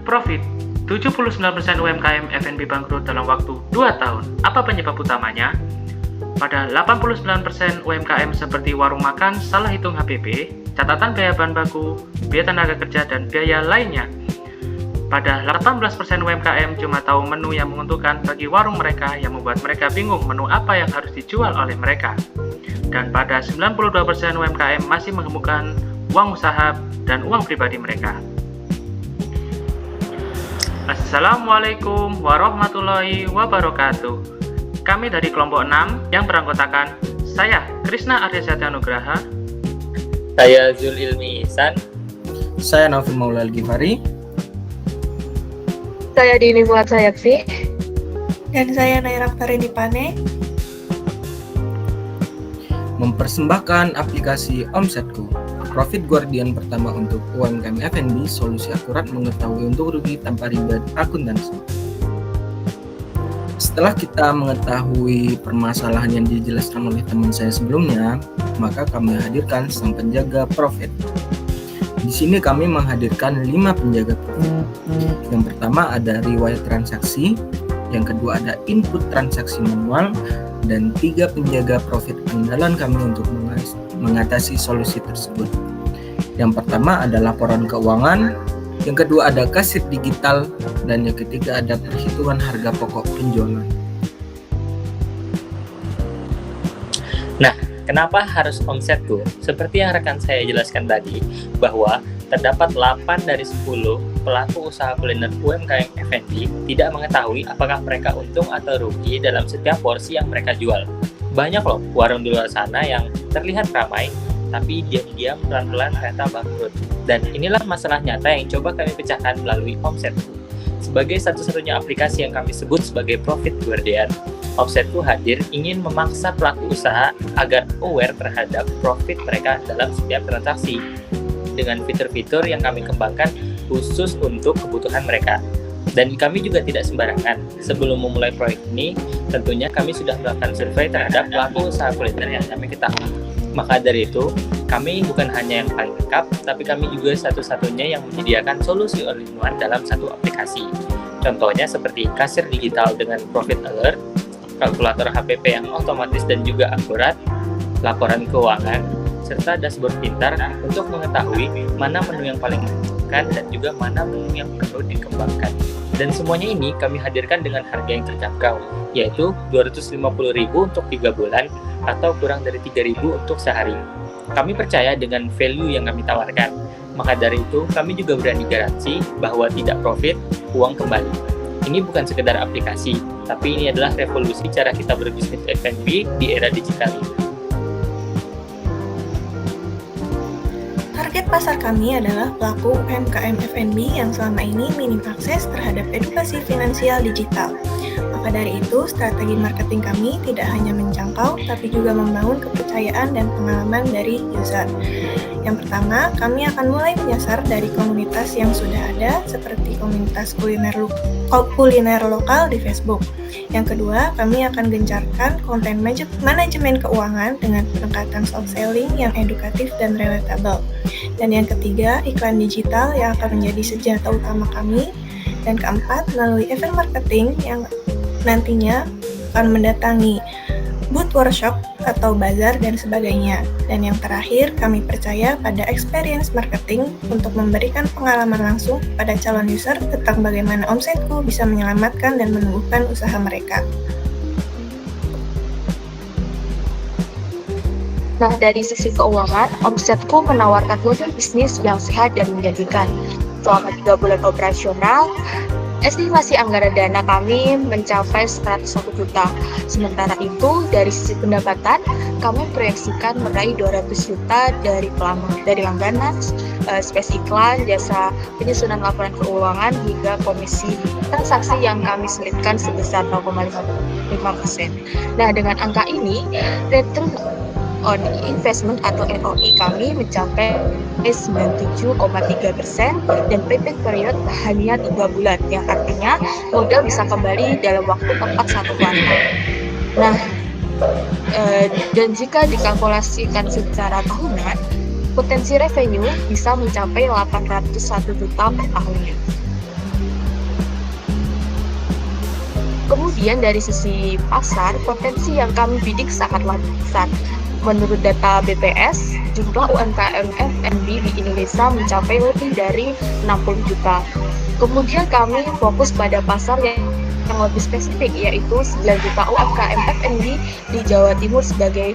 profit. 79% UMKM F&B bangkrut dalam waktu 2 tahun. Apa penyebab utamanya? Pada 89% UMKM seperti warung makan salah hitung HPP, catatan biaya bahan baku, biaya tenaga kerja, dan biaya lainnya. Pada 18% UMKM cuma tahu menu yang menguntungkan bagi warung mereka yang membuat mereka bingung menu apa yang harus dijual oleh mereka. Dan pada 92% UMKM masih mengemukakan uang usaha dan uang pribadi mereka. Assalamualaikum warahmatullahi wabarakatuh. Kami dari kelompok 6 yang beranggotakan saya, Krisna Ardiasyati Nugraha. Saya Zul Ilmi Ihsan. Saya Naufil Maula Al-Ghifari. Saya Dini Fuad Sayakfi. Dan saya Naira Farini Pane. Mempersembahkan aplikasi Omsetku, profit guardian pertama untuk UMKM F&B, solusi akurat mengetahui untung rugi tanpa ribet akuntansi. Setelah kita mengetahui permasalahan yang dijelaskan oleh teman saya sebelumnya, maka kami hadirkan sang penjaga profit. Di sini kami menghadirkan 5 penjaga profit. Yang pertama ada riwayat transaksi, yang kedua ada input transaksi manual, dan 3 penjaga profit andalan kami untuk mengatasi solusi tersebut. Yang pertama ada laporan keuangan, yang kedua ada kasir digital, dan yang ketiga ada perhitungan harga pokok penjualan. Nah, kenapa harus Omsetku? Seperti yang rekan saya jelaskan tadi, bahwa terdapat 8 dari 10 pelaku usaha kuliner UMKM F&B tidak mengetahui apakah mereka untung atau rugi dalam setiap porsi yang mereka jual. Banyak loh warung di luar sana yang terlihat ramai, tapi diam-diam pelan-pelan ternyata bangkrut. Dan inilah masalah nyata yang coba kami pecahkan melalui Omsetku. Sebagai satu-satunya aplikasi yang kami sebut sebagai Profit Guardian, Omsetku hadir ingin memaksa pelaku usaha agar aware terhadap profit mereka dalam setiap transaksi dengan fitur-fitur yang kami kembangkan khusus untuk kebutuhan mereka. Dan kami juga tidak sembarangan. Sebelum memulai proyek ini, tentunya kami sudah melakukan survei terhadap pelaku usaha kuliner yang kami ketahui. Maka dari itu, kami bukan hanya yang paling lengkap, tapi kami juga satu-satunya yang menyediakan solusi all-in-one dalam satu aplikasi. Contohnya seperti kasir digital dengan Profit Alert, kalkulator HPP yang otomatis dan juga akurat, laporan keuangan, serta dashboard pintar untuk mengetahui mana menu yang paling menguntungkan dan juga mana menu yang perlu dikembangkan. Dan semuanya ini kami hadirkan dengan harga yang terjangkau, yaitu Rp250.000 untuk 3 bulan atau kurang dari Rp3.000 untuk sehari. Kami percaya dengan value yang kami tawarkan, maka dari itu kami juga berani garansi bahwa tidak profit, uang kembali. Ini bukan sekedar aplikasi, tapi ini adalah revolusi cara kita berbisnis F&B di era digital ini. Target pasar kami adalah pelaku UMKM F&B yang selama ini minim akses terhadap edukasi finansial digital. Maka dari itu, strategi marketing kami tidak hanya menjangkau, tapi juga membangun kepercayaan dan pengalaman dari user. Yang pertama, kami akan mulai menyasar dari komunitas yang sudah ada, seperti komunitas kuliner lokal di Facebook. Yang kedua, kami akan gencarkan konten manajemen keuangan dengan pendekatan soft selling yang edukatif dan relatable. Dan yang ketiga, iklan digital yang akan menjadi senjata utama kami. Dan keempat, melalui event marketing yang nantinya akan mendatangi booth workshop atau bazar dan sebagainya. Dan yang terakhir, kami percaya pada experience marketing untuk memberikan pengalaman langsung pada calon user tentang bagaimana Omsetku bisa menyelamatkan dan menumbuhkan usaha mereka. Nah, dari sisi keuangan, Omsetku menawarkan model bisnis yang sehat dan menjanjikan. Selama 3 bulan operasional, estimasi anggaran dana kami mencapai 101 juta. Sementara itu, dari sisi pendapatan, kami proyeksikan meraih 200 juta dari langganan, space iklan, jasa penyusunan laporan keuangan, hingga komisi transaksi yang kami selipkan sebesar 0,5%. Nah, dengan angka ini, return on investment atau ROI kami mencapai 97,3% dan payback period hanya 3 bulan, yang artinya modal bisa kembali dalam waktu tepat 1 kuartal. Nah, dan jika dikalkulasikan secara tahunan, potensi revenue bisa mencapai 801 juta per tahunnya. Kemudian dari sisi pasar, potensi yang kami bidik sangatlah besar. Menurut data BPS, jumlah UMKM F&B di Indonesia mencapai lebih dari 60 juta. Kemudian kami fokus pada pasar yang lebih spesifik, yaitu 9 juta UMKM F&B di Jawa Timur sebagai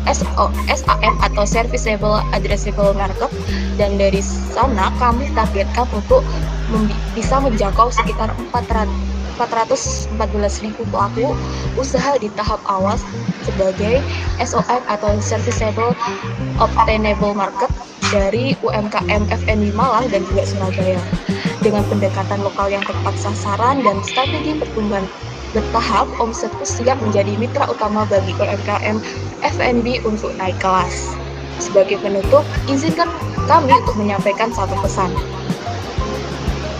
SAM atau Serviceable Addressable Market, dan dari sana kami targetkan untuk bisa menjangkau sekitar 414.000 pelaku usaha di tahap awal sebagai SOM atau Serviceable Obtainable Market dari UMKM F&B Malang dan juga Surabaya. Dengan pendekatan lokal yang tepat sasaran dan strategi pertumbuhan bertahap, omsetku siap menjadi mitra utama bagi UMKM F&B untuk naik kelas. Sebagai penutup, izinkan kami untuk menyampaikan satu pesan.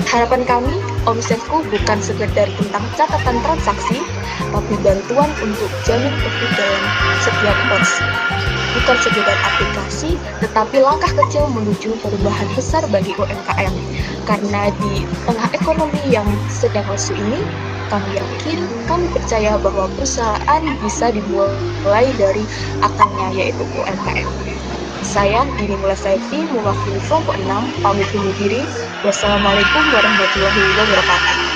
Harapan kami, omsetku bukan sekedar tentang catatan transaksi, tapi bantuan untuk jamin profit dalam setiap porsi. Bukan sekedar aplikasi, tetapi langkah kecil menuju perubahan besar bagi UMKM. Karena di tengah ekonomi yang sedang lesu ini, kami yakin, kami percaya bahwa perusahaan bisa dimulai dari akarnya, yaitu UMKM. Saya, Dini Mula Saifi, mewakili kelompok 6, pamit undur diri. Wassalamualaikum warahmatullahi wabarakatuh.